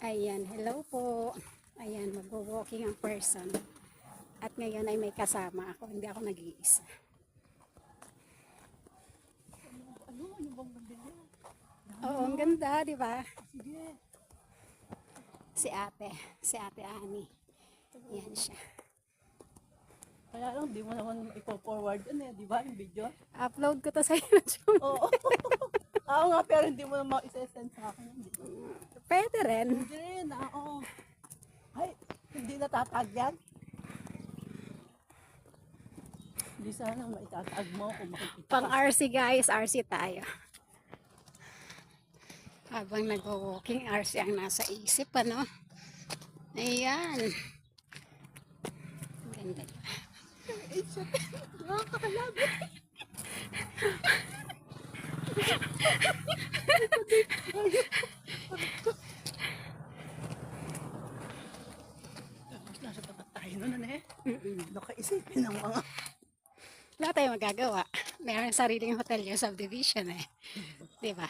Ayan, hello po. Ayan, mag-walking ang person. At ngayon ay may kasama ako, hindi ako nag-iisa. Ano bang bibili? Oo, ang ganda, di ba? Sige. Si ate Ani. Yan siya. Kaya lang, di mo naman ipo-forward yun eh, di ba, yung video? Upload ko to sa YouTube. Oo. Oo nga, pero hindi mo naman isa-send sa akin. Pwede rin. Hindi rin, oo. Ay, hindi natatag yan. Hindi sana maitatag mo kung makikita Pang ka. RC guys, RC tayo. Habang nag-walking, RC ang nasa isip, ano? Ayan. Ganda. Nakakalabi. Tapos nasa tapat tayo nun eh. Nakaisipin ng mga... Wala tayong magagawa. Mayroong sariling hotel yung subdivision eh. Di ba?